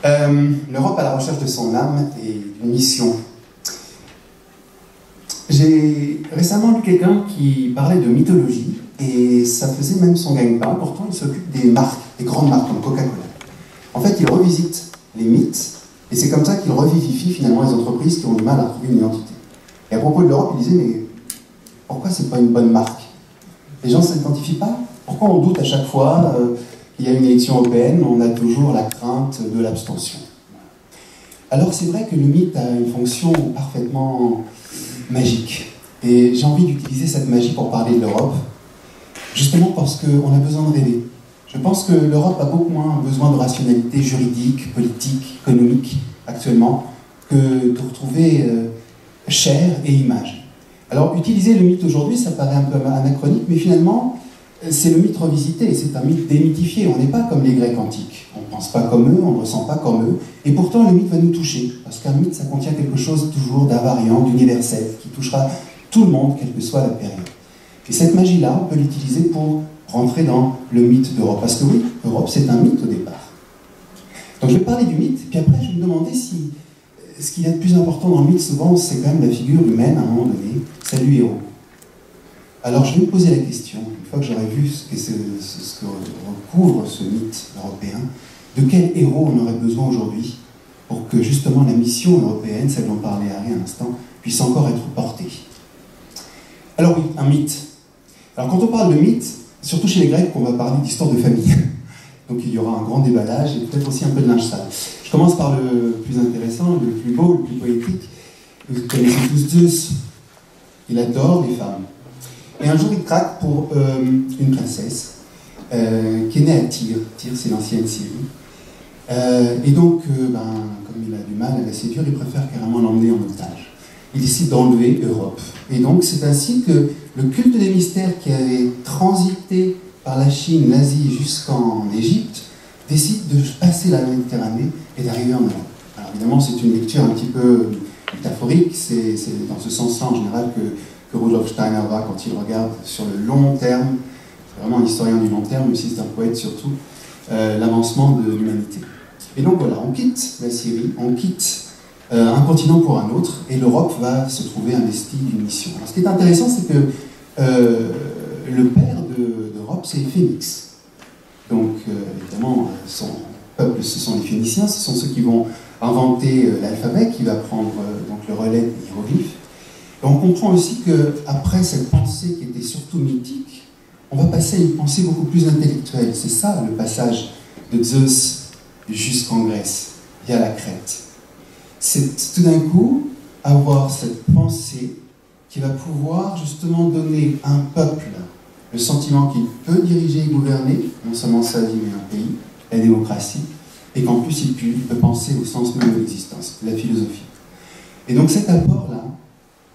L'Europe à la recherche de son âme et d'une mission. J'ai récemment lu quelqu'un qui parlait de mythologie et ça faisait même son gagne-pain. Pourtant, il s'occupe des marques, des grandes marques comme Coca-Cola. En fait, il revisite les mythes et c'est comme ça qu'il revivifie finalement les entreprises qui ont du mal à trouver une identité. Et à propos de l'Europe, il disait, mais pourquoi c'est pas une bonne marque? Les gens ne s'identifient pas? Pourquoi on doute à chaque fois qu'il y a une élection européenne, on a toujours la crainte de l'abstention? Alors c'est vrai que le mythe a une fonction parfaitement magique. Et j'ai envie d'utiliser cette magie pour parler de l'Europe, justement parce qu'on a besoin de rêver. Je pense que l'Europe a beaucoup moins besoin de rationalité juridique, politique, économique, actuellement, que de retrouver chair et image. Alors, utiliser le mythe aujourd'hui, ça paraît un peu anachronique, mais finalement, c'est le mythe revisité, c'est un mythe démythifié. On n'est pas comme les Grecs antiques. On ne pense pas comme eux, on ne ressent pas comme eux. Et pourtant, le mythe va nous toucher, parce qu'un mythe, ça contient quelque chose toujours d'invariant, d'universel, qui touchera tout le monde, quelle que soit la période. Et cette magie-là, on peut l'utiliser pour rentrer dans le mythe d'Europe. Parce que oui, Europe, c'est un mythe au départ. Donc je vais parler du mythe, puis après, je vais me demander si ce qu'il y a de plus important dans le mythe, souvent, c'est quand même la figure humaine, à un moment donné, celle du héros. Alors je vais me poser la question, une fois que j'aurai vu ce que recouvre ce mythe européen, de quel héros on aurait besoin aujourd'hui pour que justement la mission européenne, celle dont parlait Harry un instant, puisse encore être portée. Alors oui, un mythe. Alors quand on parle de mythe, surtout chez les Grecs, on va parler d'histoire de famille. Donc il y aura un grand déballage et peut-être aussi un peu de linge sale. Je commence par le plus intéressant, le plus beau, le plus poétique. Vous connaissez tous Zeus. Il adore les femmes. Et un jour, il craque pour une princesse qui est née à Tyr. Tyr, c'est l'ancienne Syrie. Et donc, comme il a du mal à la séduire, il préfère carrément l'emmener en otage. Il décide d'enlever Europe. Et donc, c'est ainsi que le culte des mystères qui avait transité par la Chine, l'Asie jusqu'en Égypte, décide de passer la Méditerranée et d'arriver en Europe. Alors évidemment, c'est une lecture un petit peu métaphorique. C'est dans ce sens-là, en général, que Rudolf Steiner va quand il regarde sur le long terme, c'est vraiment un historien du long terme, mais aussi c'est un poète surtout, l'avancement de l'humanité. Et donc voilà, on quitte la Syrie, on quitte un continent pour un autre, et l'Europe va se trouver investie d'une mission. Alors ce qui est intéressant, c'est que le père d'Europe, c'est Phénix. Donc évidemment, son peuple, ce sont les Phéniciens, ce sont ceux qui vont inventer l'alphabet, qui va prendre donc le relais des hiéroglyphes. Et on comprend aussi qu'après cette pensée qui était surtout mythique, on va passer à une pensée beaucoup plus intellectuelle. C'est ça le passage de Zeus jusqu'en Grèce, via la Crète. C'est tout d'un coup avoir cette pensée qui va pouvoir justement donner à un peuple le sentiment qu'il peut diriger et gouverner, non seulement sa vie mais un pays, la démocratie, et qu'en plus il peut penser au sens même de l'existence, la philosophie. Et donc cet apport-là,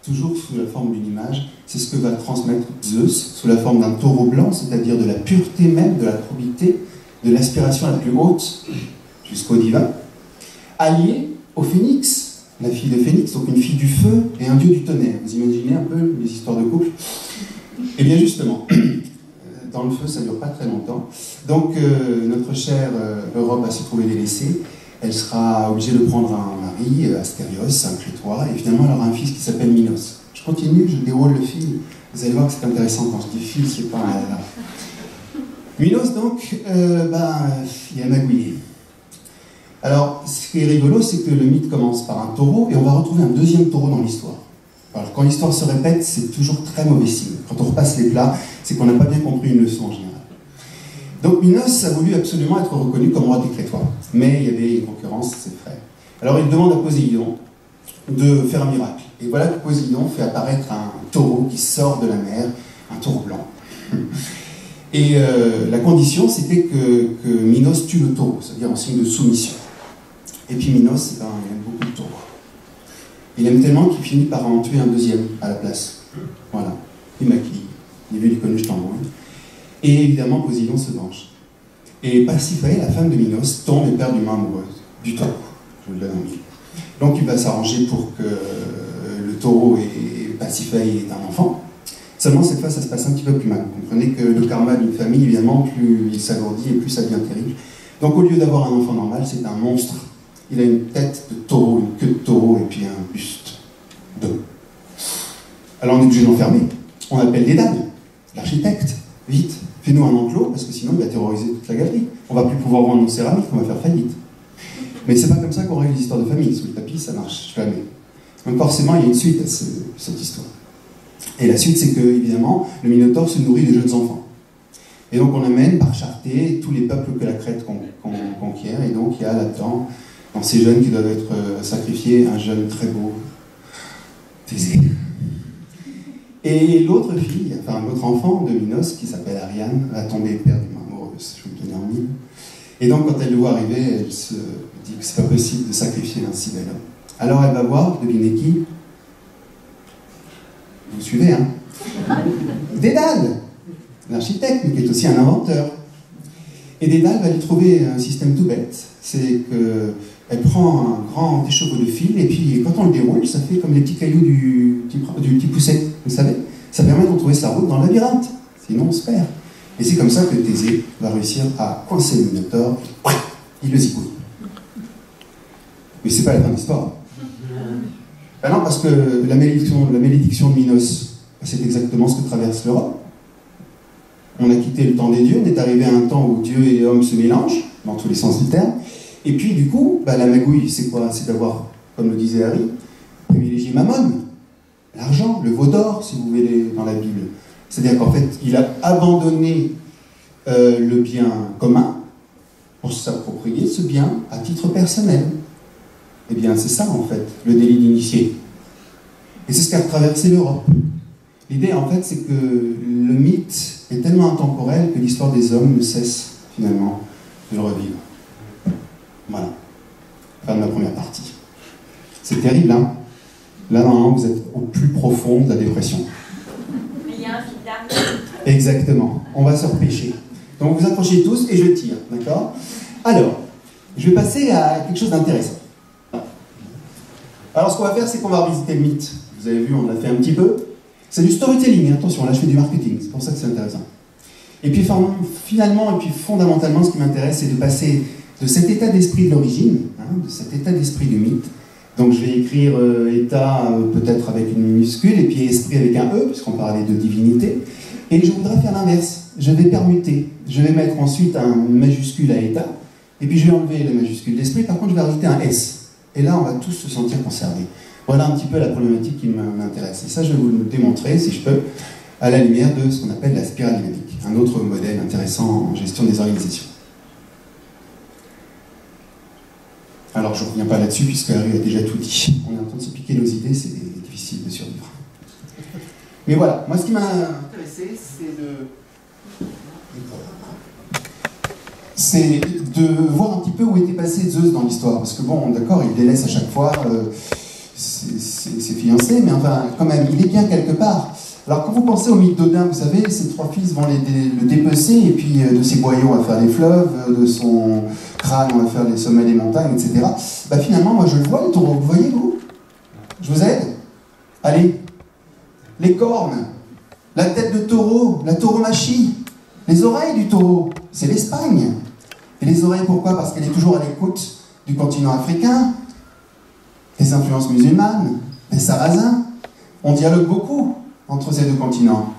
toujours sous la forme d'une image, c'est ce que va transmettre Zeus, sous la forme d'un taureau blanc, c'est-à-dire de la pureté même, de la probité, de l'aspiration la plus haute, jusqu'au divin, allié au phénix, la fille de Phénix, donc une fille du feu et un dieu du tonnerre. Vous imaginez un peu les histoires de couple? Eh bien justement, dans le feu, ça ne dure pas très longtemps. Donc notre chère Europe va se trouver délaissée. Elle sera obligée de prendre un mari, Astérios, un crétois, et finalement elle aura un fils qui s'appelle Minos. Je continue, je déroule le fil. Vous allez voir que c'est intéressant quand je dis fil, c'est pas un... Minos, donc, il a magouillé. Alors, ce qui est rigolo, c'est que le mythe commence par un taureau, et on va retrouver un deuxième taureau dans l'histoire. Alors, quand l'histoire se répète, c'est toujours très mauvais signe. Quand on repasse les plats, c'est qu'on n'a pas bien compris une leçon en général. Donc Minos a voulu absolument être reconnu comme roi des Crétois, mais il y avait une concurrence, ses frères. Alors il demande à Poséidon de faire un miracle. Et voilà que Poséidon fait apparaître un taureau qui sort de la mer, un taureau blanc. Et la condition, c'était que Minos tue le taureau, c'est-à-dire en signe de soumission. Et puis Minos, il aime beaucoup le taureau. Il aime tellement qu'il finit par en tuer un deuxième à la place. Voilà, il maquille, il veut du connu, je t'embrouille. Et évidemment, Poséidon se venge. Et Pasiphae, la femme de Minos, tombe et perd d'une main amoureuse, du taureau. Je vous le donne en mille. Donc il va s'arranger pour que le taureau et Pasiphae aient un enfant. Seulement, cette fois, ça se passe un petit peu plus mal. Vous comprenez que le karma d'une famille, évidemment, plus il s'alourdit et plus ça devient terrible. Donc au lieu d'avoir un enfant normal, c'est un monstre il a une tête de taureau, une queue de taureau, et puis un buste d'homme. Alors on est obligé de l'enfermer. On appelle Dédale, l'architecte. Vite, fais-nous un enclos, parce que sinon il va terroriser toute la galerie. On va plus pouvoir vendre nos céramiques, on va faire faillite. Mais c'est pas comme ça qu'on règle l'histoire de famille. Sous le tapis, ça marche jamais. Donc forcément, il y a une suite à cette histoire. Et la suite, c'est que, évidemment, le Minotaure se nourrit de jeunes enfants. Et donc on amène par charté tous les peuples que la Crète conquiert. Et donc il y a là-dedans, dans ces jeunes qui doivent être sacrifiés, un jeune très beau, Thésée. Et l'autre fille, enfin l'autre enfant de Minos, qui s'appelle Ariane, va tomber éperdument amoureuse, je vais vous donner en mille. Et donc quand elle le voit arriver, elle se dit que c'est pas possible de sacrifier un si bel homme. Alors elle va voir, devinez qui? Vous suivez, hein? Dédale, l'architecte, mais qui est aussi un inventeur. Et Dédale va lui trouver un système tout bête, c'est qu'elle prend un grand écheveau de fil, et puis quand on le déroule, ça fait comme les petits cailloux du petit pousset, vous savez? Ça permet de retrouver sa route dans le labyrinthe, sinon on se perd. Et c'est comme ça que Thésée va réussir à coincer le Minotaure, et il le zigouille. Mais c'est pas la fin de l'histoire. Ben non, parce que la malédiction de Minos, c'est exactement ce que traverse l'Europe. On a quitté le temps des dieux, on est arrivé à un temps où Dieu et homme se mélangent, dans tous les sens du terme. Et puis, du coup, la magouille, c'est quoi? C'est d'avoir, comme le disait Harry, privilégié Mammon, l'argent, le veau d'or, si vous voulez, dans la Bible. C'est-à-dire qu'en fait, il a abandonné le bien commun pour s'approprier ce bien à titre personnel. Eh bien, c'est ça, en fait, le délit d'initié. Et c'est ce qui a traversé l'Europe. L'idée, en fait, c'est que le mythe est tellement intemporel que l'histoire des hommes ne cesse, finalement, de le revivre. Voilà. Fin de ma première partie. C'est terrible, hein? Là, normalement, vous êtes au plus profond de la dépression. Mais il y a un fil d'arrivée. Exactement. On va se repêcher. Donc, vous accrochez tous et je tire, d'accord? Alors, je vais passer à quelque chose d'intéressant. Alors, ce qu'on va faire, c'est qu'on va revisiter le mythe. Vous avez vu, on l'a fait un petit peu. C'est du storytelling, attention, là je fais du marketing, c'est pour ça que c'est intéressant. Et puis finalement, et puis fondamentalement, ce qui m'intéresse, c'est de passer de cet état d'esprit de l'origine, de cet état d'esprit du mythe. Donc je vais écrire état peut-être avec une minuscule, et puis esprit avec un E, puisqu'on parlait de divinité. Et je voudrais faire l'inverse, je vais permuter. Je vais mettre ensuite un majuscule à état, et puis je vais enlever le majuscule d'esprit, par contre je vais rajouter un S. Et là, on va tous se sentir concernés. Voilà un petit peu la problématique qui m'intéresse. Et ça, je vais vous le démontrer, si je peux, à la lumière de ce qu'on appelle la spirale dynamique, un autre modèle intéressant en gestion des organisations. Alors, je ne reviens pas là-dessus, puisque Harry a déjà tout dit. On est en train de se piquer nos idées, c'est difficile de survivre. Mais voilà, moi, ce qui m'a intéressé, c'est de voir un petit peu où était passé Zeus dans l'histoire. Parce que bon, d'accord, il délaisse à chaque fois ses fiancés, mais enfin, quand même, il est bien quelque part. Alors, quand vous pensez au mythe d'Odin, vous savez, ses trois fils vont le dépecer, et puis de ses boyaux, on va faire les fleuves, de son crâne, on va faire les sommets des montagnes, etc. Bah, finalement, moi, je le vois, le taureau. Vous voyez, vous? Je vous aide? Allez. Les cornes, la tête de taureau, la tauromachie, les oreilles du taureau, c'est l'Espagne. Et les oreilles, pourquoi? Parce qu'elle est toujours à l'écoute du continent africain, des influences musulmanes, des sarrasins. On dialogue beaucoup entre ces deux continents.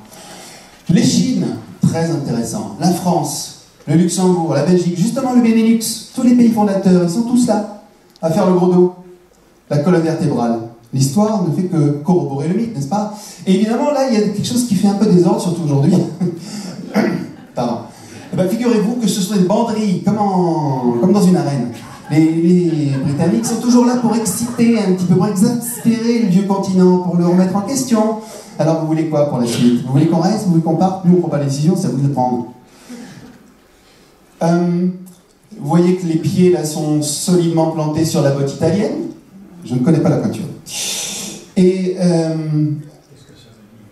Les Chines, très intéressant. La France, le Luxembourg, la Belgique, justement le Benelux, tous les pays fondateurs, ils sont tous là, à faire le gros dos. La colonne vertébrale. L'histoire ne fait que corroborer le mythe, n'est-ce pas? Et évidemment, là, il y a quelque chose qui fait un peu désordre, surtout aujourd'hui. Pardon. Eh bien, figurez-vous que ce sont des banderilles, comme dans une arène. Les Britanniques sont toujours là pour exciter un petit peu, pour exaspérer le vieux continent, pour le remettre en question. Alors, vous voulez quoi pour la suite? Vous voulez qu'on reste? Vous voulez qu'on parte? Nous, on ne prend pas la décision, c'est à vous de le prendre. Vous voyez que les pieds, là, sont solidement plantés sur la botte italienne. Je ne connais pas la peinture. Et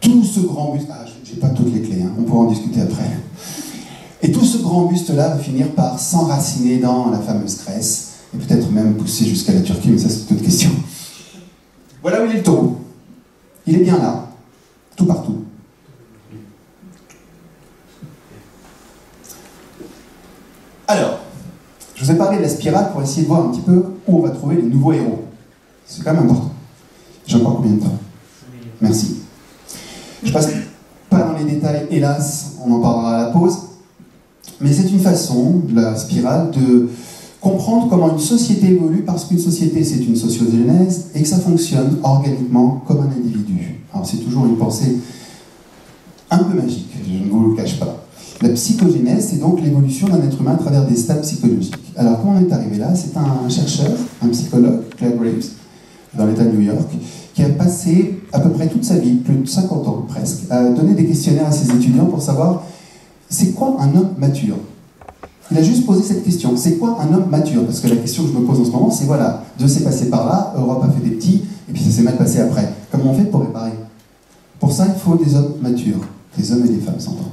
tout ce grand buste... Ah, j'ai pas toutes les clés, hein, on pourra en discuter après. Et tout ce grand buste-là va finir par s'enraciner dans la fameuse Grèce, et peut-être même pousser jusqu'à la Turquie, mais ça c'est toute autre question. Voilà où il est le taureau. Il est bien là, tout partout. Alors, Je vous ai parlé de la spirale pour essayer de voir un petit peu où on va trouver les nouveaux héros. C'est quand même important. J'ai encore combien de temps? Merci. Je passe pas dans les détails, hélas, on en parlera à la pause. Mais c'est une façon, la spirale, de comprendre comment une société évolue, parce qu'une société, c'est une sociogénèse, et que ça fonctionne organiquement comme un individu. Alors c'est toujours une pensée un peu magique, je ne vous le cache pas. La psychogénèse, c'est donc l'évolution d'un être humain à travers des stades psychologiques. Alors comment on est arrivé là? C'est un chercheur, un psychologue, Claire Graves, dans l'État de New York, qui a passé à peu près toute sa vie, plus de 50 ans presque, à donner des questionnaires à ses étudiants pour savoir c'est quoi un homme mature. Il a juste posé cette question, c'est quoi un homme mature? Parce que la question que je me pose en ce moment, c'est voilà, Dieu s'est passé par là, Europe a fait des petits, et puis ça s'est mal passé après. Comment on fait pour réparer? Pour ça, il faut des hommes matures, des hommes et des femmes, s'entend.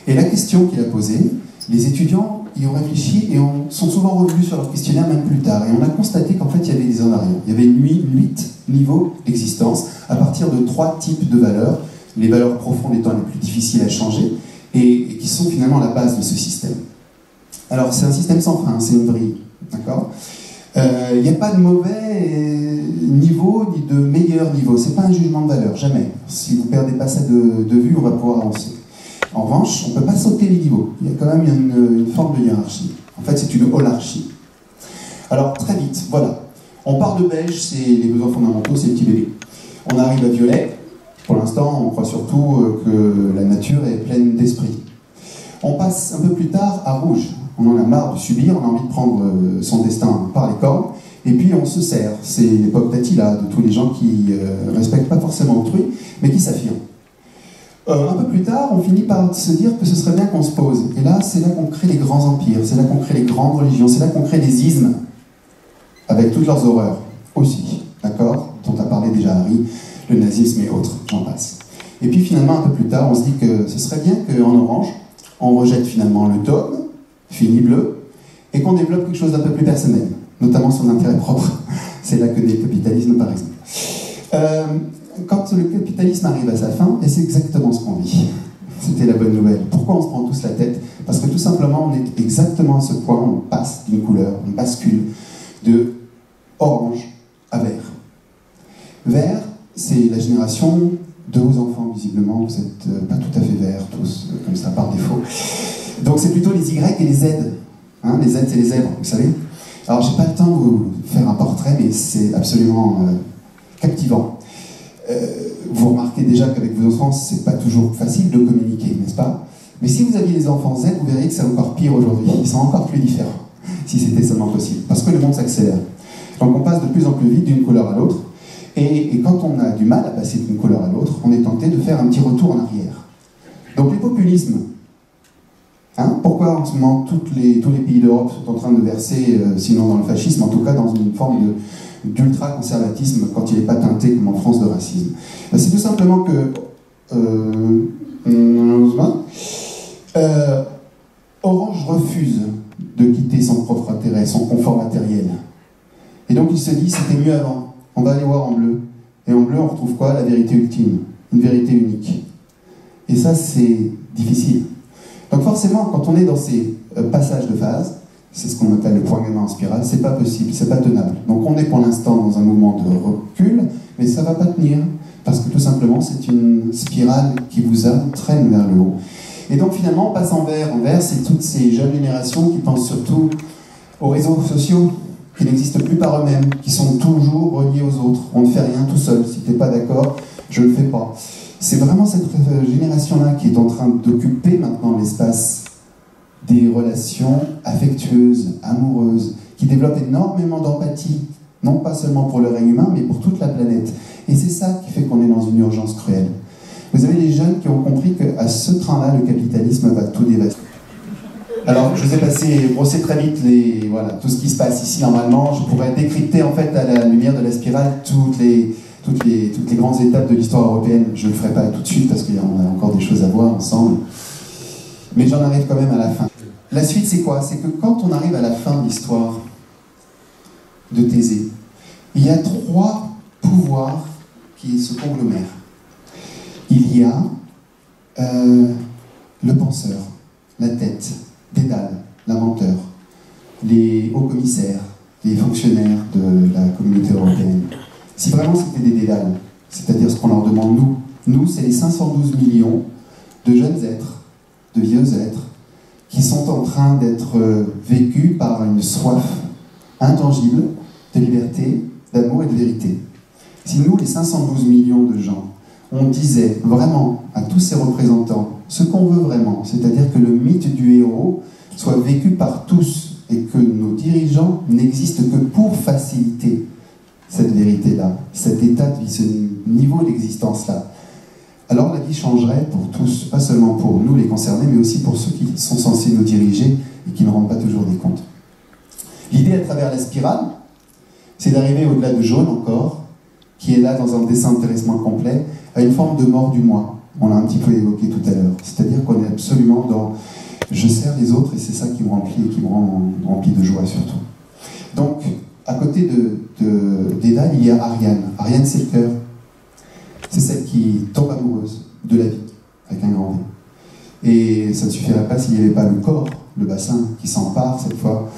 Et la question qu'il a posée, les étudiants y ont réfléchi et sont souvent revenus sur leur questionnaire même plus tard. Et on a constaté qu'en fait, il y avait des invariants. Il y avait 8 niveaux d'existence à partir de 3 types de valeurs, les valeurs profondes étant les plus difficiles à changer et qui sont finalement la base de ce système. Alors, c'est un système sans frein, c'est une vrille, d'accord? Il n'y a pas de mauvais niveau ni de meilleur niveau. C'est pas un jugement de valeur, jamais. Si vous ne perdez pas ça de vue, on va pouvoir avancer. En revanche, on ne peut pas sauter les niveaux. Il y a quand même une forme de hiérarchie. En fait, c'est une holarchie. Alors, très vite, voilà. On part de beige, c'est les besoins fondamentaux, c'est le petit bébé. On arrive à violet. Pour l'instant, on croit surtout que la nature est pleine d'esprit. On passe un peu plus tard à rouge. On en a marre de subir, on a envie de prendre son destin par les cornes. Et puis, on se sert. C'est l'époque d'Attila, de tous les gens qui ne respectent pas forcément autrui, mais qui s'affirment. Un peu plus tard, on finit par se dire que ce serait bien qu'on se pose. Et là, c'est là qu'on crée les grands empires, c'est là qu'on crée les grandes religions, c'est là qu'on crée les ismes, avec toutes leurs horreurs aussi, d'accord? Dont a parlé déjà Harry, le nazisme et autres, j'en passe. Et puis finalement, un peu plus tard, on se dit que ce serait bien qu'en orange, on rejette finalement le dogme, fini bleu, et qu'on développe quelque chose d'un peu plus personnel, notamment son intérêt propre. C'est là que naît le capitalisme, par exemple. Quand le capitalisme arrive à sa fin, et c'est exactement ce qu'on vit. C'était la bonne nouvelle. Pourquoi on se prend tous la tête? Parce que tout simplement, on est exactement à ce point, on passe d'une couleur, on bascule de orange à vert. Vert, c'est la génération de vos enfants, visiblement. Vous n'êtes pas tout à fait verts, tous, comme ça, par défaut. Donc c'est plutôt les Y et les Z. Hein, les Z, c'est les zèbres, vous savez. Alors, j'ai pas le temps de vous faire un portrait, mais c'est absolument captivant. Vous remarquez déjà qu'avec vos enfants, c'est pas toujours facile de communiquer, n'est-ce pas? Mais si vous aviez les enfants Z, vous verriez que c'est encore pire aujourd'hui. Ils sont encore plus différents, si c'était seulement possible. Parce que le monde s'accélère. Donc on passe de plus en plus vite d'une couleur à l'autre. Et quand on a du mal à passer d'une couleur à l'autre, on est tenté de faire un petit retour en arrière. Donc les populismes. Pourquoi en ce moment tous les pays d'Europe sont en train de verser, sinon dans le fascisme, en tout cas dans une forme d'ultra-conservatisme quand il n'est pas teinté, comme en France, de racisme? C'est tout simplement que Orange refuse de quitter son propre intérêt, son confort matériel. Et donc il se dit, c'était mieux avant, on va aller voir en bleu. Et en bleu, on retrouve quoi? La vérité ultime, une vérité unique. Et ça, c'est difficile. Donc forcément, quand on est dans ces passages de phase, c'est ce qu'on appelle le point gamin en spirale, c'est pas possible, c'est pas tenable. Donc on est pour l'instant dans un mouvement de recul, mais ça va pas tenir, parce que tout simplement c'est une spirale qui vous entraîne vers le haut. Et donc finalement on passe en vert. En vert, c'est toutes ces jeunes générations qui pensent surtout aux réseaux sociaux, qui n'existent plus par eux-mêmes, qui sont toujours reliés aux autres. On ne fait rien tout seul, si t'es pas d'accord, je le fais pas. C'est vraiment cette génération-là qui est en train d'occuper maintenant l'espace des relations affectueuses, amoureuses, qui développent énormément d'empathie, non pas seulement pour le règne humain, mais pour toute la planète. Et c'est ça qui fait qu'on est dans une urgence cruelle. Vous avez des jeunes qui ont compris qu'à ce train-là, le capitalisme va tout dévaster. Alors, je vous ai brossé très vite tout ce qui se passe ici normalement. Je pourrais décrypter en fait à la lumière de la spirale toutes les grandes étapes de l'histoire européenne. Je ne le ferai pas tout de suite parce qu'il y a encore des choses à voir ensemble. Mais j'en arrive quand même à la fin. La suite, c'est quoi? C'est que quand on arrive à la fin de l'histoire de Thésée, il y a 3 pouvoirs qui se conglomèrent. Il y a le penseur, la tête, Dédale, l'inventeur. les hauts commissaires, les fonctionnaires de la communauté européenne. Si vraiment c'était des dédales, c'est-à-dire ce qu'on leur demande nous c'est les 512 millions de jeunes êtres, de vieux êtres, qui sont en train d'être vécus par une soif intangible de liberté, d'amour et de vérité. Si nous, les 512 millions de gens, on disait vraiment à tous ces représentants ce qu'on veut vraiment, c'est-à-dire que le mythe du héros soit vécu par tous et que nos dirigeants n'existent que pour faciliter cette vérité-là, cet état de vie, ce niveau d'existence-là, alors la vie changerait pour tous, pas seulement pour nous les concernés, mais aussi pour ceux qui sont censés nous diriger et qui ne rendent pas toujours des comptes. L'idée à travers la spirale, c'est d'arriver au-delà de jaune encore, qui est là dans un désintéressement complet, à une forme de mort du moi. On l'a un petit peu évoqué tout à l'heure. C'est-à-dire qu'on est absolument dans « je sers les autres » et c'est ça qui me remplit et qui me rend rempli de joie surtout. Donc, à côté d'Eda, il y a Ariane. Ariane, c'est le cœur. C'est celle qui tombe amoureuse de la vie, avec un grand V. Et ça ne suffirait pas s'il n'y avait pas le corps, le bassin, qui s'empare cette fois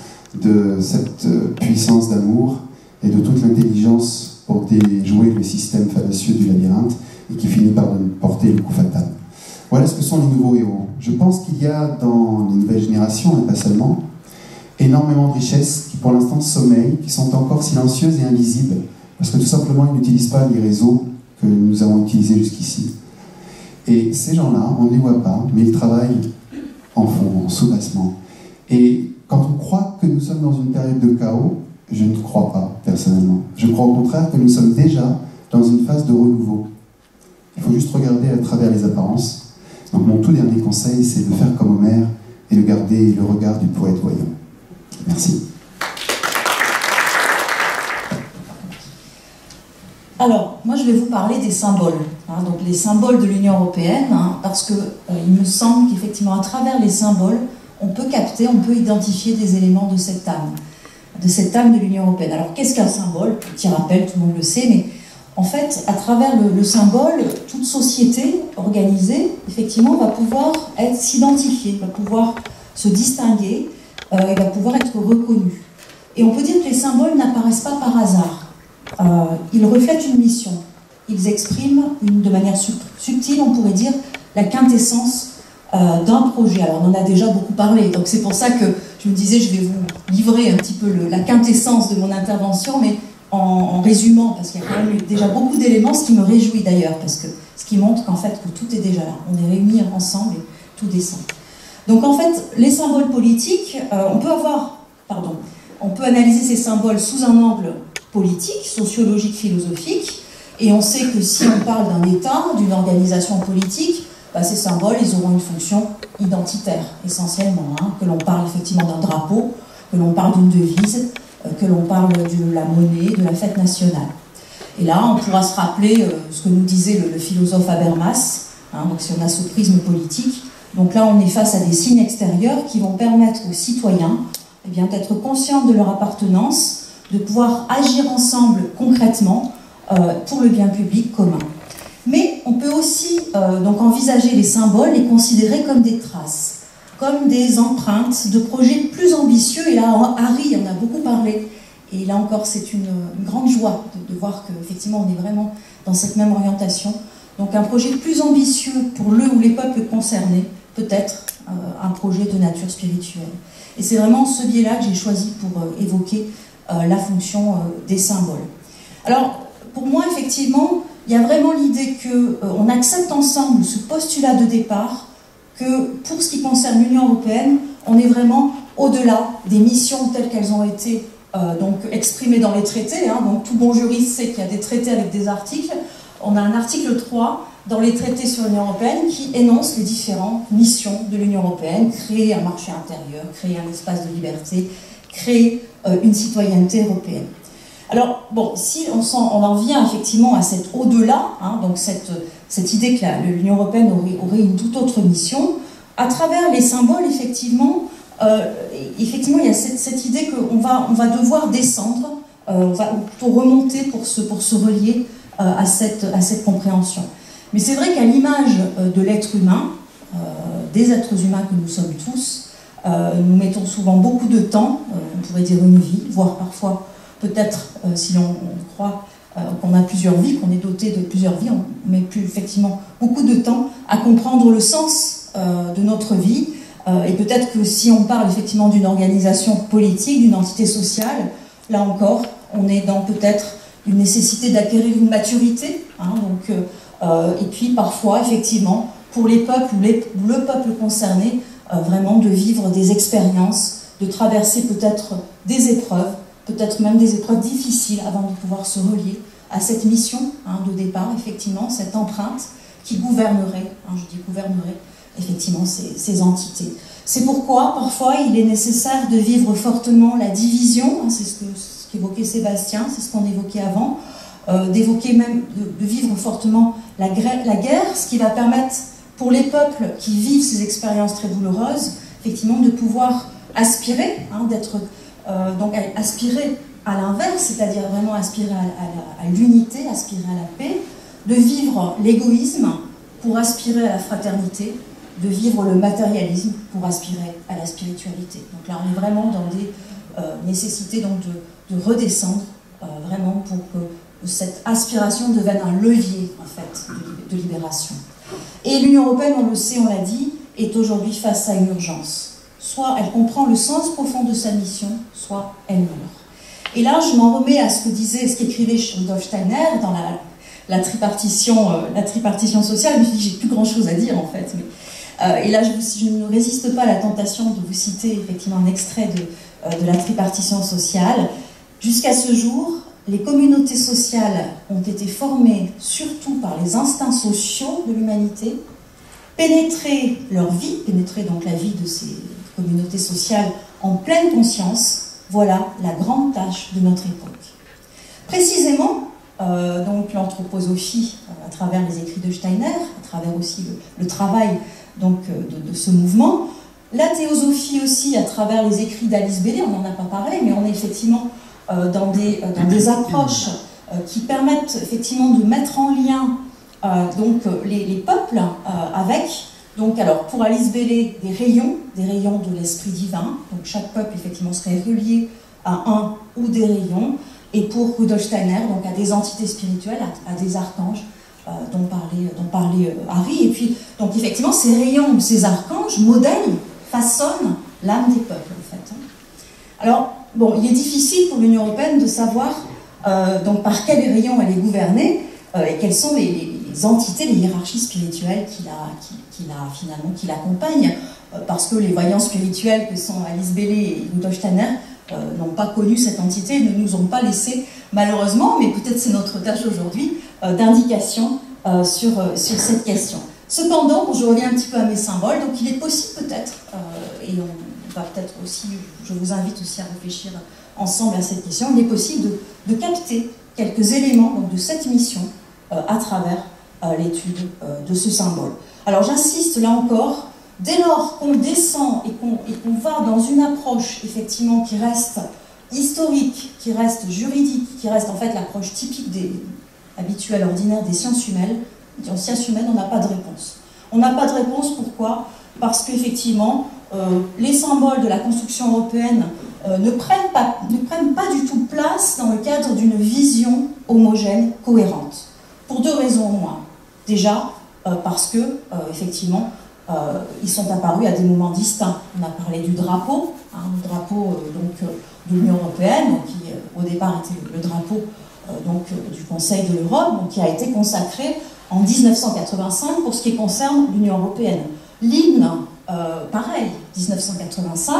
de cette puissance d'amour et de toute l'intelligence pour déjouer le système fallacieux du labyrinthe et qui finit par porter le coup fatal. Voilà ce que sont les nouveaux héros. Je pense qu'il y a dans les nouvelles générations, et pas seulement, énormément de richesses qui pour l'instant sommeillent, qui sont encore silencieuses et invisibles, parce que tout simplement ils n'utilisent pas les réseaux que nous avons utilisés jusqu'ici. Et ces gens-là, on ne les voit pas, mais ils travaillent en fond, en sous-bassement. Et quand on croit que nous sommes dans une période de chaos, je ne crois pas, personnellement. Je crois au contraire que nous sommes déjà dans une phase de renouveau. Il faut juste regarder à travers les apparences. Donc mon tout dernier conseil, c'est de faire comme Homère et de garder le regard du poète voyant. Merci. Alors, moi je vais vous parler des symboles, donc les symboles de l'Union européenne, parce que il me semble qu'effectivement à travers les symboles, on peut capter, on peut identifier des éléments de cette âme de l'Union européenne. Alors qu'est-ce qu'un symbole? Petit rappel, tout le monde le sait, mais en fait, à travers le symbole, toute société organisée, effectivement, va pouvoir s'identifier, va pouvoir se distinguer, et va pouvoir être reconnue. Et on peut dire que les symboles n'apparaissent pas par hasard. Ils reflètent une mission. Ils expriment de manière subtile, on pourrait dire, la quintessence d'un projet. Alors on en a déjà beaucoup parlé, donc c'est pour ça que je me disais je vais vous livrer un petit peu la quintessence de mon intervention, mais en résumant, parce qu'il y a quand même déjà beaucoup d'éléments, ce qui me réjouit d'ailleurs, parce que ce qui montre qu'en fait que tout est déjà là. On est réunis ensemble et tout descend. Donc en fait, les symboles politiques, on peut analyser ces symboles sous un angle politique, sociologique, philosophique, et on sait que si on parle d'un État, d'une organisation politique, ces symboles, ils auront une fonction identitaire, essentiellement, que l'on parle effectivement d'un drapeau, que l'on parle d'une devise, que l'on parle de la monnaie, de la fête nationale. Et là, on pourra se rappeler ce que nous disait le philosophe Habermas, donc si on a ce prisme politique. Donc là, on est face à des signes extérieurs qui vont permettre aux citoyens d'être conscients de leur appartenance, de pouvoir agir ensemble concrètement pour le bien public commun. Mais on peut aussi donc envisager les symboles, les considérer comme des traces, comme des empreintes de projets plus ambitieux. Et là, Harry en a beaucoup parlé. Et là encore, c'est une grande joie de voir qu'effectivement, on est vraiment dans cette même orientation. Donc un projet plus ambitieux pour le ou les peuples concernés, peut-être un projet de nature spirituelle. Et c'est vraiment ce biais-là que j'ai choisi pour évoquer la fonction des symboles. Alors, pour moi, effectivement, il y a vraiment l'idée qu'on accepte ensemble ce postulat de départ, que pour ce qui concerne l'Union européenne, on est vraiment au-delà des missions telles qu'elles ont été donc exprimées dans les traités. Donc tout bon juriste sait qu'il y a des traités avec des articles. On a un article 3 dans les traités sur l'Union européenne qui énonce les différentes missions de l'Union européenne: créer un marché intérieur, créer un espace de liberté, créer une citoyenneté européenne. Alors, bon, si on en vient effectivement à cet au-delà, donc cette idée que l'Union européenne aurait une toute autre mission, à travers les symboles, effectivement, il y a cette idée qu'on va devoir descendre, on va plutôt remonter pour se relier à cette compréhension. Mais c'est vrai qu'à l'image de l'être humain, des êtres humains que nous sommes tous, Nous mettons souvent beaucoup de temps, on pourrait dire une vie, voire parfois, peut-être, si l'on croit qu'on a plusieurs vies, qu'on est doté de plusieurs vies, on met plus effectivement beaucoup de temps à comprendre le sens de notre vie. Et peut-être que si on parle effectivement d'une organisation politique, d'une entité sociale, là encore, on est dans peut-être une nécessité d'acquérir une maturité. Et puis parfois, effectivement, pour les peuples ou le peuple concerné, vraiment de vivre des expériences, de traverser peut-être des épreuves, peut-être même des épreuves difficiles avant de pouvoir se relier à cette mission de départ, effectivement, cette empreinte qui gouvernerait, je dis gouvernerait, effectivement, ces entités. C'est pourquoi, parfois, il est nécessaire de vivre fortement la division, c'est ce qu'évoquait Sébastien, c'est ce qu'on évoquait avant, d'évoquer même, de vivre fortement la guerre, ce qui va permettre pour les peuples qui vivent ces expériences très douloureuses, effectivement, de pouvoir aspirer, donc aspirer à l'inverse, c'est-à-dire vraiment aspirer à l'unité, aspirer à la paix, de vivre l'égoïsme pour aspirer à la fraternité, de vivre le matérialisme pour aspirer à la spiritualité. Donc là, on est vraiment dans des nécessités donc, de redescendre, vraiment pour que cette aspiration devienne un levier, en fait, de libération. Et l'Union européenne, on le sait, on l'a dit, est aujourd'hui face à une urgence. Soit elle comprend le sens profond de sa mission, soit elle meurt. Et là, je m'en remets à ce qu'écrivait Rudolf Steiner dans la tripartition sociale. Je me suis dit, j'ai plus grand-chose à dire, en fait. Et là, je ne résiste pas à la tentation de vous citer effectivement un extrait de la tripartition sociale. Jusqu'à ce jour, les communautés sociales ont été formées surtout par les instincts sociaux de l'humanité, pénétrer leur vie, pénétrer donc la vie de ces communautés sociales en pleine conscience, voilà la grande tâche de notre époque. Précisément, donc l'anthroposophie, à travers les écrits de Steiner, à travers aussi le travail donc, de ce mouvement, la théosophie aussi, à travers les écrits d'Alice Bailey, on n'en a pas parlé, mais on est effectivement dans des approches qui permettent effectivement de mettre en lien donc, les peuples avec, donc alors pour Alice Bailey, des rayons de l'esprit divin, donc chaque peuple effectivement serait relié à un ou des rayons, et pour Rudolf Steiner, donc à des entités spirituelles, à des archanges, dont parlait Harry, et puis donc effectivement ces rayons, ces archanges modèlent, façonnent l'âme des peuples en fait. Alors, bon, il est difficile pour l'Union européenne de savoir donc par quels rayons elle est gouvernée et quelles sont les entités, les hiérarchies spirituelles qui l'accompagnent, parce que les voyants spirituels que sont Alice Bailey et Rudolf Steiner n'ont pas connu cette entité, ne nous ont pas laissé, malheureusement, mais peut-être c'est notre tâche aujourd'hui, d'indication sur cette question. Cependant, je reviens un petit peu à mes symboles, donc il est possible peut-être, et on va peut-être aussi, je vous invite aussi à réfléchir ensemble à cette question, il est possible de capter quelques éléments donc, de cette mission à travers l'étude de ce symbole. Alors j'insiste là encore, dès lors qu'on descend et qu'on va dans une approche effectivement qui reste historique, qui reste juridique, qui reste en fait l'approche typique habituelle, ordinaire des sciences humaines, en sciences humaines on n'a pas de réponse. On n'a pas de réponse, pourquoi? Parce qu'effectivement, les symboles de la construction européenne ne prennent pas du tout place dans le cadre d'une vision homogène, cohérente. Pour deux raisons au moins. Déjà, parce que, effectivement, ils sont apparus à des moments distincts. On a parlé du drapeau, le drapeau donc, de l'Union européenne, qui au départ était le drapeau donc, du Conseil de l'Europe, qui a été consacré en 1985 pour ce qui concerne l'Union européenne. L'hymne, pareil, 1985,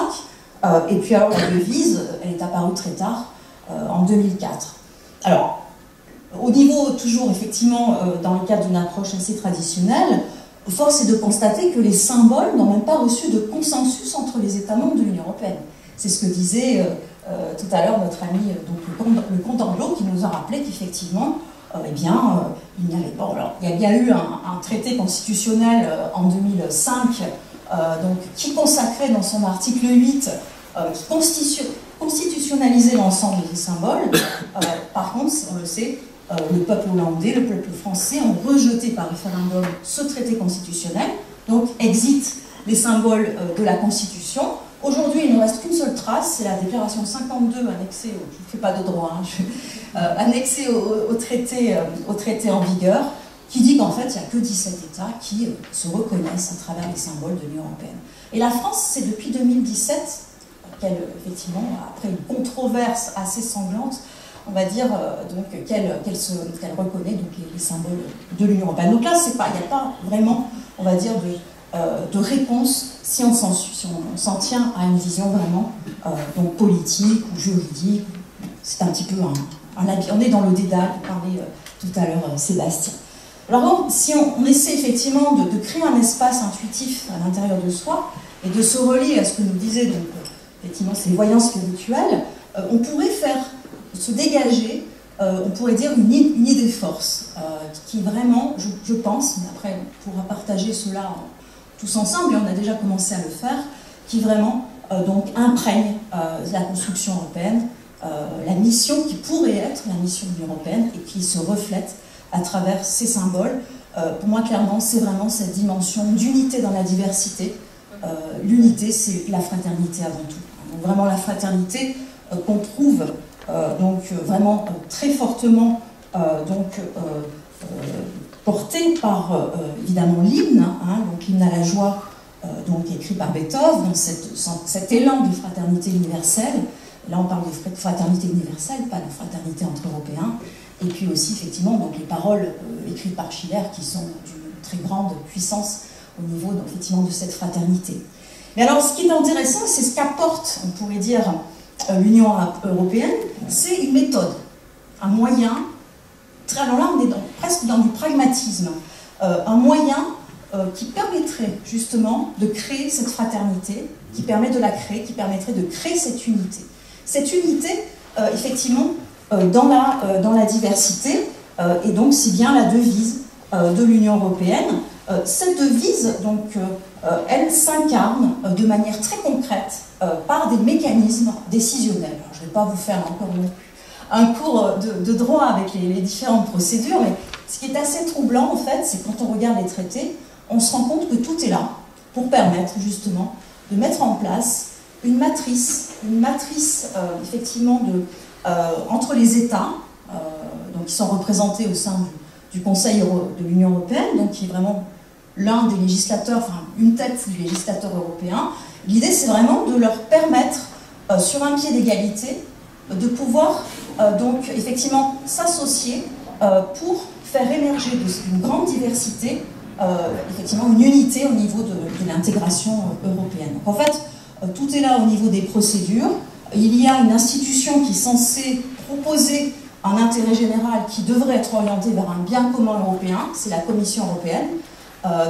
et puis alors la devise, elle est apparue très tard, en 2004. Alors, au niveau, toujours effectivement, dans le cadre d'une approche assez traditionnelle, force est de constater que les symboles n'ont même pas reçu de consensus entre les États membres de l'Union européenne. C'est ce que disait tout à l'heure notre ami donc, le comte Anglo, qui nous a rappelé qu'effectivement, eh bien, il n'y avait pas. Alors, il y a bien eu un traité constitutionnel en 2005 donc, qui consacrait dans son article 8, qui constitutionnalisait l'ensemble des symboles. Par contre, on le sait, le peuple hollandais, le peuple français ont rejeté par référendum ce traité constitutionnel, donc exit les symboles de la Constitution, Aujourd'hui, il ne reste qu'une seule trace, c'est la déclaration 52 annexée, je ne fais pas de droit, annexée au traité en vigueur, qui dit qu'en fait, il n'y a que 17 États qui se reconnaissent à travers les symboles de l'Union européenne. Et la France, c'est depuis 2017 qu'elle, effectivement, après une controverse assez sanglante, on va dire qu'elle reconnaît donc, les symboles de l'Union européenne. Donc là, il n'y a pas vraiment, on va dire, de réponse si on s'en tient à une vision vraiment donc politique ou juridique. C'est un petit peu on est dans le dédale, parlait tout à l'heure Sébastien. Alors si on essaie effectivement de créer un espace intuitif à l'intérieur de soi et de se relier à ce que nous disaient donc, effectivement ces voyants spirituels, on pourrait se dégager, on pourrait dire une idée force qui vraiment, je pense, mais après on pourra partager cela tous ensemble, et on a déjà commencé à le faire, qui vraiment donc imprègne la construction européenne, la mission qui pourrait être la mission de l'Union européenne et qui se reflète à travers ces symboles. Pour moi, clairement, c'est vraiment cette dimension d'unité dans la diversité. L'unité, c'est la fraternité avant tout. Donc, vraiment la fraternité qu'on trouve donc vraiment très fortement portée par évidemment l'hymne, donc l'hymne à la joie, donc écrit par Beethoven, donc cet élan de fraternité universelle. Là, on parle de fraternité universelle, pas de fraternité entre Européens. Et puis aussi, effectivement, donc les paroles écrites par Schiller qui sont d'une très grande puissance au niveau, donc, effectivement, de cette fraternité. Mais alors, ce qui est intéressant, c'est ce qu'apporte, on pourrait dire, l'Union européenne, c'est une méthode, un moyen. Alors là, on est presque dans du pragmatisme, un moyen qui permettrait justement de créer cette fraternité, qui permet de la créer, qui permettrait de créer cette unité. Cette unité, effectivement, dans la diversité, et donc c'est bien la devise de l'Union européenne. Cette devise, donc, elle s'incarne de manière très concrète par des mécanismes décisionnels. Alors, je ne vais pas vous faire encore un cours de droit avec les différentes procédures, mais ce qui est assez troublant, en fait, c'est quand on regarde les traités, on se rend compte que tout est là pour permettre justement de mettre en place une matrice effectivement entre les États, donc qui sont représentés au sein du Conseil de l'Union européenne, donc qui est vraiment l'un des législateurs, enfin une tête du législateur européen. L'idée, c'est vraiment de leur permettre, sur un pied d'égalité, de pouvoir donc effectivement s'associer pour faire émerger d'une grande diversité, effectivement une unité au niveau de l'intégration européenne. Donc en fait, tout est là au niveau des procédures. Il y a une institution qui est censée proposer un intérêt général qui devrait être orienté vers un bien commun européen, c'est la Commission européenne,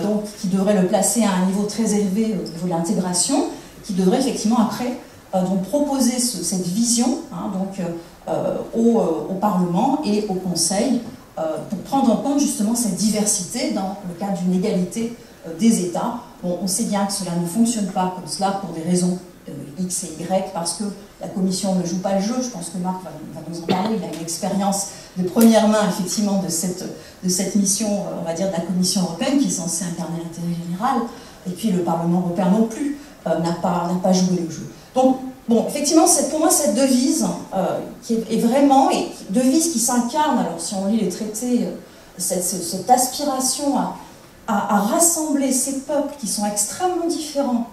donc qui devrait le placer à un niveau très élevé au niveau de l'intégration, qui devrait effectivement après donc proposer cette vision au Parlement et au Conseil pour prendre en compte justement cette diversité dans le cadre d'une égalité des États. Bon, on sait bien que cela ne fonctionne pas comme cela pour des raisons X et Y, parce que la Commission ne joue pas le jeu. Je pense que Marc va nous en parler. Il a une expérience de première main, effectivement, de cette mission, on va dire, de la Commission européenne, qui est censée incarner l'intérêt général. Et puis le Parlement européen non plus n'a pas joué le jeu. Donc, bon, effectivement, pour moi, cette devise, qui est vraiment, et devise qui s'incarne, alors si on lit les traités, cette aspiration à rassembler ces peuples qui sont extrêmement différents,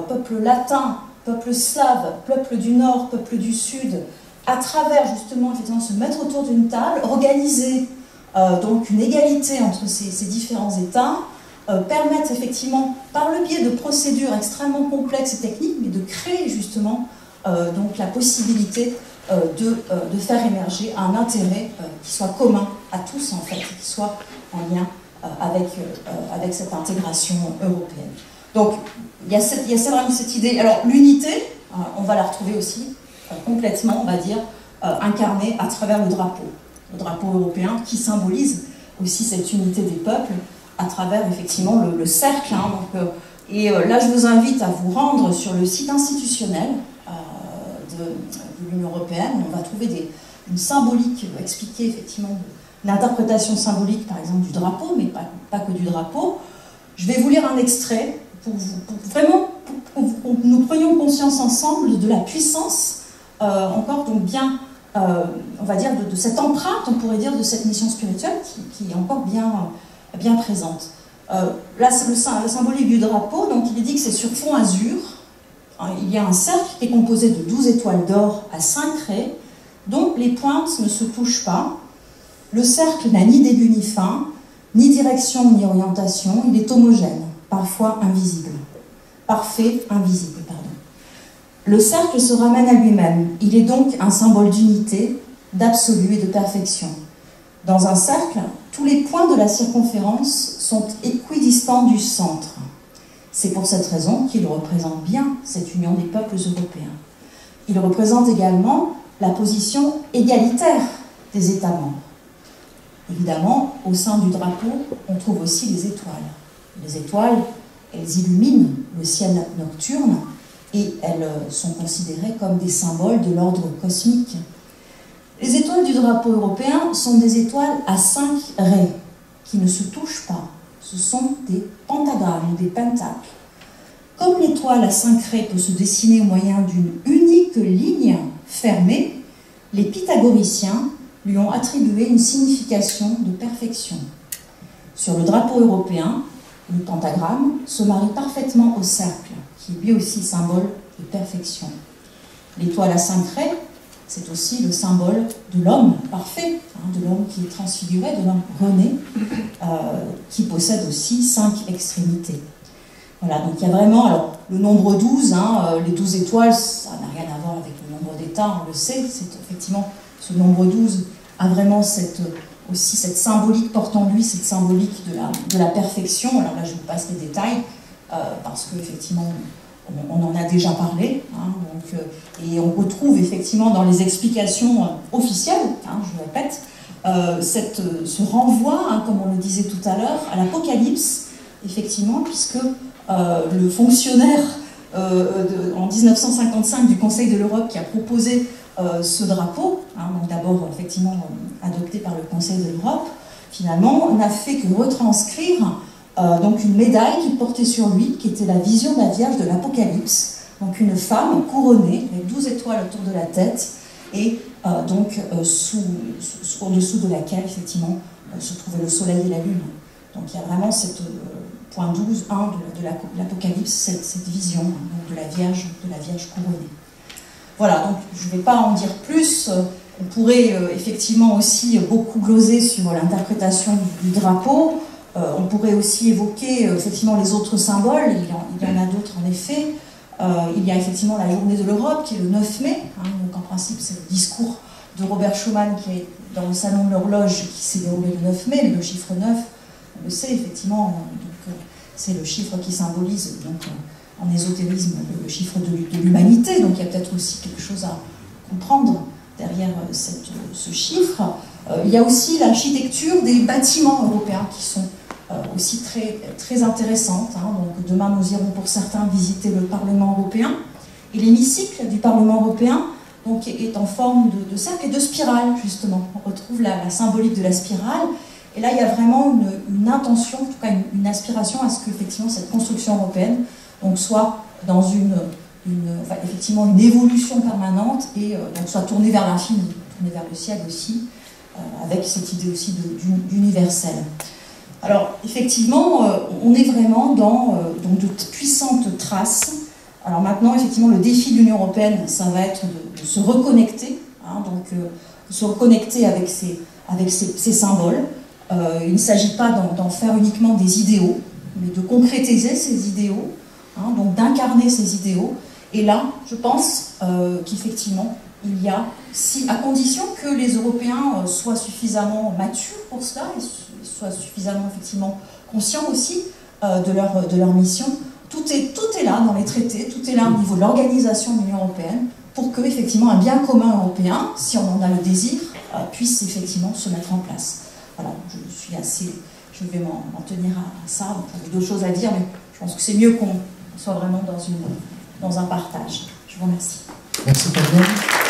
peuple latin, peuple slave, peuple du nord, peuple du sud, à travers justement effectivement se mettre autour d'une table, organiser donc une égalité entre ces différents États, permettre effectivement par le biais de procédures extrêmement complexes et techniques, mais de créer justement donc la possibilité de faire émerger un intérêt qui soit commun à tous en fait, qui soit en lien avec cette intégration européenne. Donc, il y a vraiment cette idée. Alors, l'unité, on va la retrouver aussi complètement, on va dire, incarnée à travers le drapeau européen, qui symbolise aussi cette unité des peuples à travers, effectivement, le cercle. Et là, je vous invite à vous rendre sur le site institutionnel de l'Union européenne. On va trouver une symbolique expliquée, effectivement, une interprétation symbolique, par exemple, du drapeau, mais pas que du drapeau. Je vais vous lire un extrait vraiment pour que nous prenions conscience ensemble de la puissance, encore donc bien, on va dire, de cette empreinte, on pourrait dire, de cette mission spirituelle qui est encore bien présente. Là, c'est le symbolique du drapeau, donc il est dit que c'est sur fond azur. Il y a un cercle qui est composé de 12 étoiles d'or à 5 raies, dont les pointes ne se touchent pas. Le cercle n'a ni début ni fin, ni direction ni orientation, il est homogène, parfois invisible. Parfait, invisible, pardon. Le cercle se ramène à lui-même, il est donc un symbole d'unité, d'absolu et de perfection. Dans un cercle, tous les points de la circonférence sont équidistants du centre. C'est pour cette raison qu'il représente bien cette union des peuples européens. Il représente également la position égalitaire des États membres. Évidemment, au sein du drapeau, on trouve aussi les étoiles. Les étoiles, elles illuminent le ciel nocturne et elles sont considérées comme des symboles de l'ordre cosmique. Les étoiles du drapeau européen sont des étoiles à 5 raies qui ne se touchent pas. Ce sont des pentagrammes ou des pentacles. Comme l'étoile à 5 raies peut se dessiner au moyen d'une unique ligne fermée, les pythagoriciens lui ont attribué une signification de perfection. Sur le drapeau européen, le pentagramme se marie parfaitement au cercle, qui est lui aussi symbole de perfection. L'étoile à 5 raies, c'est aussi le symbole de l'homme parfait, de l'homme qui est transfiguré, de l'homme rené, qui possède aussi 5 extrémités. Voilà, donc il y a vraiment, alors le nombre 12, les 12 étoiles, ça n'a rien à voir avec le nombre d'états, on le sait, c'est effectivement, ce nombre 12 a vraiment aussi cette symbolique, porte en lui cette symbolique de la perfection. Alors là, je vous passe les détails, parce qu'effectivement, on en a déjà parlé, et on retrouve effectivement dans les explications officielles, je répète, ce renvoi, comme on le disait tout à l'heure, à l'Apocalypse, effectivement, puisque le fonctionnaire en 1955 du Conseil de l'Europe qui a proposé ce drapeau, donc d'abord effectivement adopté par le Conseil de l'Europe, finalement n'a fait que retranscrire donc une médaille qu'il portait sur lui, qui était la vision de la Vierge de l'Apocalypse, donc une femme couronnée avec 12 étoiles autour de la tête et donc au-dessous de laquelle effectivement se trouvait le soleil et la lune. Donc il y a vraiment cette point 12.1 de l'Apocalypse, cette vision donc, de la Vierge couronnée. Voilà, donc je ne vais pas en dire plus. On pourrait effectivement aussi beaucoup gloser sur l'interprétation du drapeau. On pourrait aussi évoquer effectivement les autres symboles. Il y en a d'autres en effet. Il y a effectivement la journée de l'Europe qui est le 9 mai. Donc en principe, c'est le discours de Robert Schuman qui est dans le salon de l'horloge qui s'est déroulé le 9 mai, le chiffre 9. On le sait effectivement, c'est le chiffre qui symbolise donc, en ésotérisme le chiffre de l'humanité, donc il y a peut-être aussi quelque chose à comprendre derrière ce chiffre. Il y a aussi l'architecture des bâtiments européens qui sont aussi très, très intéressantes. Donc demain nous irons pour certains visiter le Parlement européen, et l'hémicycle du Parlement européen donc, est en forme de cercle et de spirale justement. On retrouve la symbolique de la spirale. Et là, il y a vraiment une intention, en tout cas une aspiration à ce que effectivement cette construction européenne donc, soit dans effectivement une évolution permanente et donc, soit tournée vers l'infini, tournée vers le ciel aussi, avec cette idée aussi d'universel. Alors, effectivement, on est vraiment dans donc de puissantes traces. Alors maintenant, effectivement, le défi de l'Union européenne, ça va être de se reconnecter, se reconnecter avec ces symboles. Il ne s'agit pas d'en faire uniquement des idéaux, mais de concrétiser ces idéaux, donc d'incarner ces idéaux. Et là, je pense qu'effectivement, il y a, à condition que les Européens soient suffisamment matures pour cela, et soient suffisamment effectivement conscients aussi de leur mission, tout est là dans les traités, tout est là au niveau de l'organisation de l'Union européenne, pour que effectivement un bien commun européen, si on en a le désir, puisse effectivement se mettre en place. Voilà, je vais m'en tenir à ça. J'avais d'autres choses à dire, mais je pense que c'est mieux qu'on soit vraiment dans un partage. Je vous remercie. Merci Fabienne.